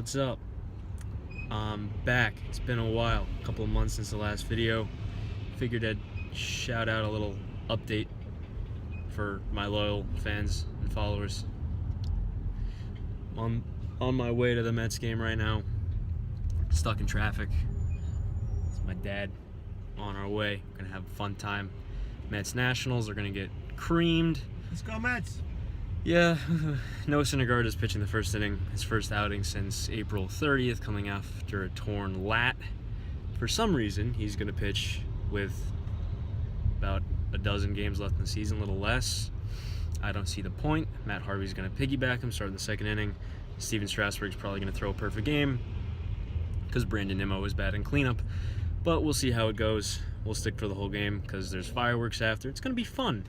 What's up? I'm back. It's been a while, a couple of months since the last video. Figured I'd shout out a little update for my loyal fans and followers. I'm on my way to the Mets game right now. Stuck in traffic. It's my dad on our way. We're gonna have a fun time. Mets Nationals are gonna get creamed. Let's go Mets! Yeah, Noah Syndergaard is pitching the first inning, his first outing since April 30th, coming after a torn lat. For some reason, he's going to pitch with about a dozen games left in the season, a little less. I don't see the point. Matt Harvey's going to piggyback him, starting the second inning. Steven Strasburg's probably going to throw a perfect game because Brandon Nimmo is bad in cleanup. But we'll see how it goes. We'll stick for the whole game because there's fireworks after. It's going to be fun.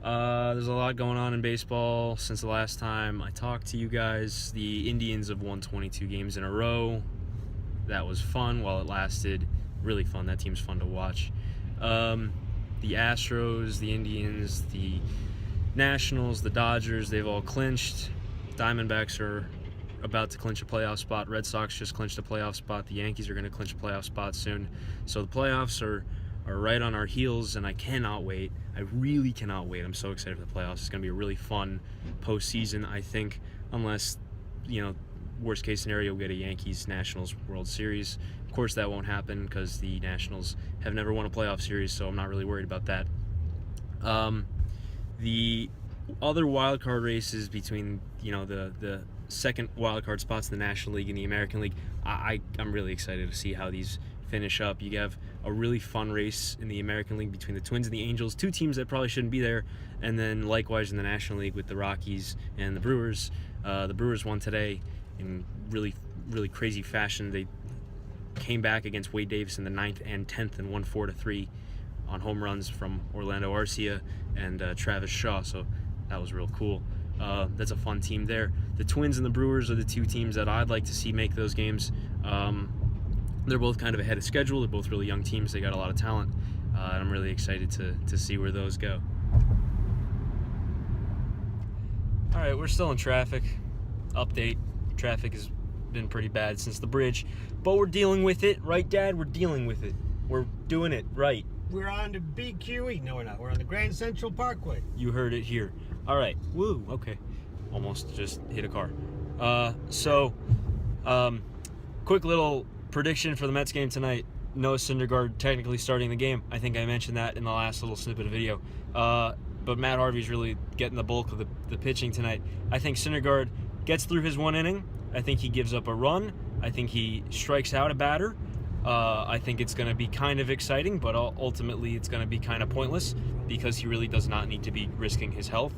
There's a lot going on in baseball since the last time I talked to you guys. The Indians have won 22 games in a row. That was fun while it lasted. Really fun. That team's fun to watch. The Astros, the Indians, the Nationals, the Dodgers, they've all clinched. Diamondbacks are about to clinch a playoff spot. Red Sox just clinched a playoff spot. The Yankees are going to clinch a playoff spot soon. So the playoffs are right on our heels, and I cannot wait. I really cannot wait. I'm so excited for the playoffs. It's going to be a really fun postseason, I think, unless, worst case scenario, we'll get a Yankees-Nationals World Series. Of course, that won't happen because the Nationals have never won a playoff series, so I'm not really worried about that. The other wild card races between, the second wild card spots in the National League and the American League, I'm really excited to see how these finish up. You have a really fun race in the American League between the Twins and the Angels, two teams that probably shouldn't be there, and then likewise in the National League with the Rockies and the Brewers. The Brewers won today in really, really crazy fashion. They came back against Wade Davis in the 9th and 10th and won 4-3 on home runs from Orlando Arcia and Travis Shaw, so that was real cool. That's a fun team there. The Twins and the Brewers are the two teams that I'd like to see make those games. They're both kind of ahead of schedule. They're both really young teams. They got a lot of talent. And I'm really excited to see where those go. All right, we're still in traffic. Update. Traffic has been pretty bad since the bridge, but we're dealing with it. Right, Dad? We're dealing with it. We're doing it right. We're on the BQE. No, we're not. We're on the Grand Central Parkway. You heard it here. All right. Woo. Okay. Almost just hit a car. Quick little prediction for the Mets game tonight. Noah Syndergaard technically starting the game. I think I mentioned that in the last little snippet of video. But Matt Harvey's really getting the bulk of the pitching tonight. I think Syndergaard gets through his one inning. I think he gives up a run. I think he strikes out a batter. I think it's going to be kind of exciting, but ultimately it's going to be kind of pointless because he really does not need to be risking his health.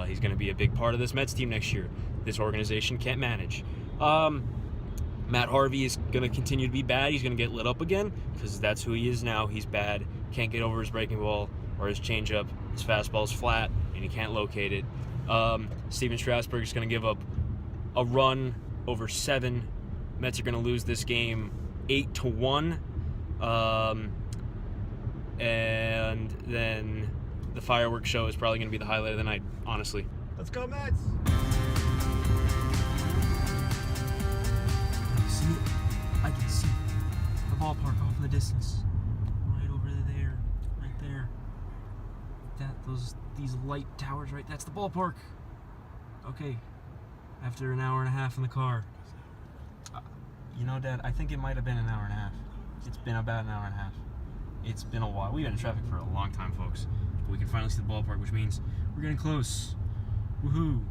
He's going to be a big part of this Mets team next year. This organization can't manage. Matt Harvey is going to continue to be bad. He's going to get lit up again because that's who he is now. He's bad. Can't get over his breaking ball or his changeup. His fastball's flat, and he can't locate it. Steven Strasburg is going to give up a run over 7. Mets are going to lose this game 8-1. And then the fireworks show is probably going to be the highlight of the night, honestly. Let's go Mets! I can see the ballpark off in the distance, right over there, right there. These light towers, right? That's the ballpark. Okay, after an hour and a half in the car. Dad, I think it might have been an hour and a half. It's been about an hour and a half. It's been a while. We've been in traffic for a long time, folks. But we can finally see the ballpark, which means we're getting close. Woohoo!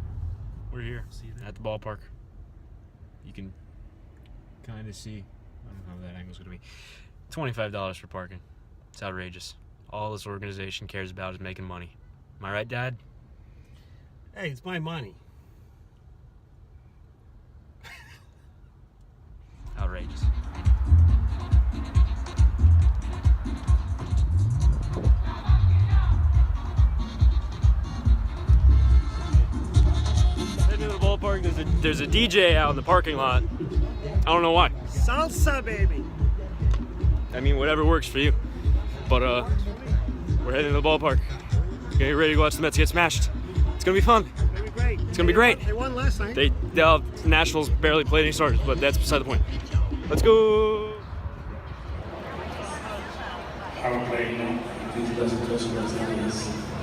We're here. See you at the ballpark. You can kind of see. I don't know how that angle's going to be. $25 for parking. It's outrageous. All this organization cares about is making money. Am I right, Dad? Hey, it's my money. Outrageous. Heading to the ballpark. There's a DJ out in the parking lot. I don't know why. Salsa, baby. I mean, whatever works for you. But we're heading to the ballpark. Get ready to watch the Mets get smashed. It's gonna be fun. It's gonna be great. It's gonna be great. They won last night. The Nationals barely played any starters, but that's beside the point. Let's go. Power play, due to those customers,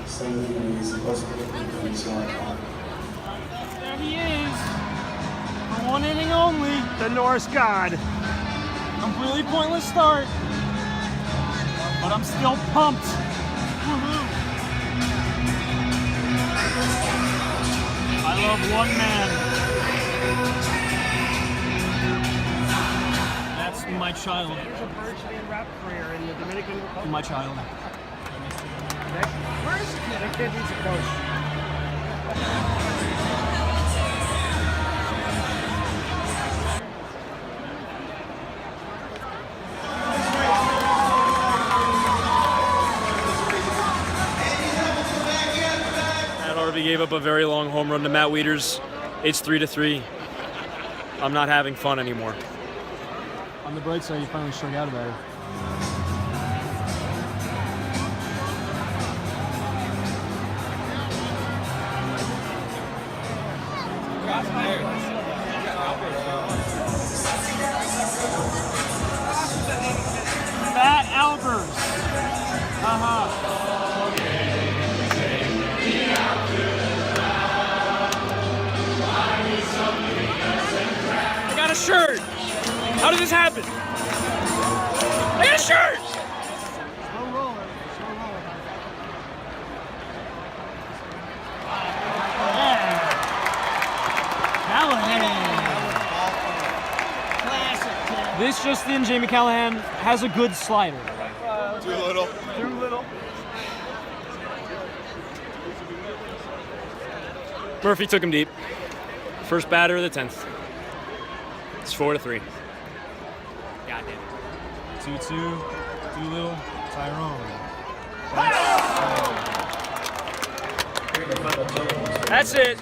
some is possible. There he is. For one inning only. The Norse God. Completely pointless start. But I'm still pumped. Woohoo. I love one man. That's my child. He's a varsity rap career in the Dominican Republic. My child. Where's the kid? That kid needs a coach. Harvey gave up a very long home run to Matt Wieters. It's 3-3. I'm not having fun anymore. On the bright side, you finally struck out about it. Matt Albers. I got a shirt. How did this happen? I got a shirt. Slow roller. Callahan. This just in, Jamie Callahan has a good slider. Too little. Murphy took him deep. First batter of the 10th. It's 4-3. God damn it. 2-2, Doolittle, Tyrone. That's it.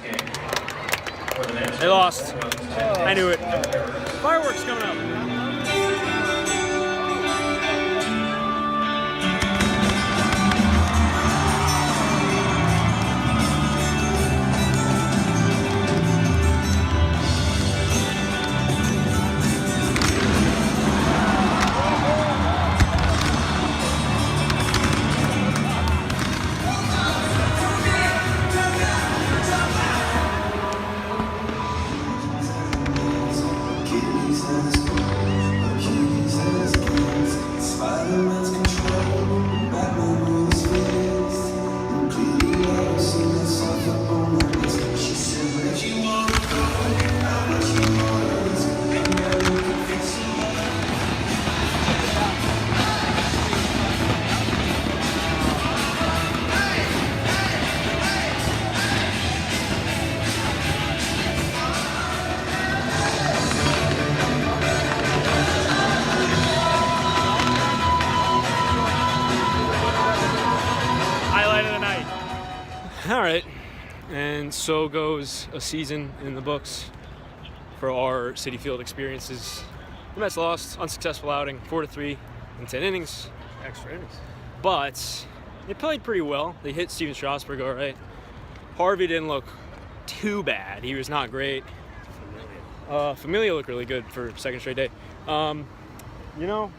They lost. I knew it. Fireworks coming up. All right, and so goes a season in the books for our Citi Field experiences. The Mets lost, unsuccessful outing, 4-3 in 10 innings. Extra innings. But they played pretty well. They hit Steven Strasburg all right. Harvey didn't look too bad. He was not great. Familia looked really good for second straight day. You know,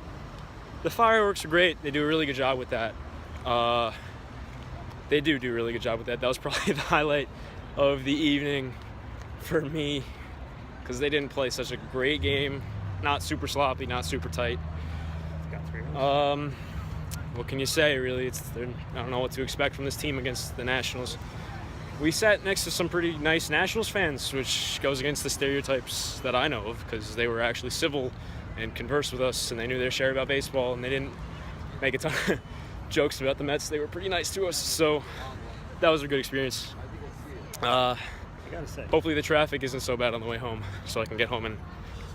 the fireworks are great. They do a really good job with that. They do a really good job with that. That was probably the highlight of the evening for me because they didn't play such a great game. Not super sloppy, not super tight. Got 3 runs. What can you say, really? I don't know what to expect from this team against the Nationals. We sat next to some pretty nice Nationals fans, which goes against the stereotypes that I know of because they were actually civil and conversed with us and they knew their share about baseball and they didn't make a ton of jokes about the Mets. They were pretty nice to us, so that was a good experience. I gotta say. Hopefully the traffic isn't so bad on the way home so I can get home and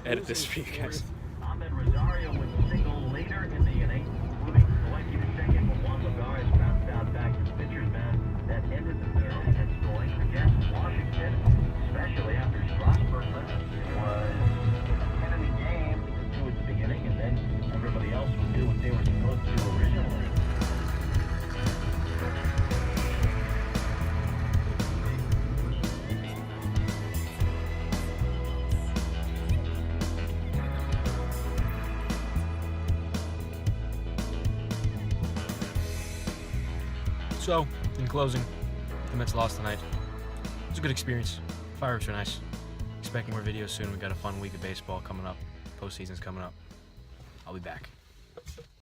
edit this for you guys. Ahmed Rosario with a single later in the inning, moving Selecki to second, but Juan Lagares bounced out back to the pitcher's mound. That ended the third inning and scoring against Washington, especially after Strasburg was ahead of the game towards the beginning, and then everybody else would do what they were supposed to originally. So, in closing, the Mets lost tonight. It was a good experience. Fireworks were nice. Expecting more videos soon. We got a fun week of baseball coming up. Postseason's coming up. I'll be back.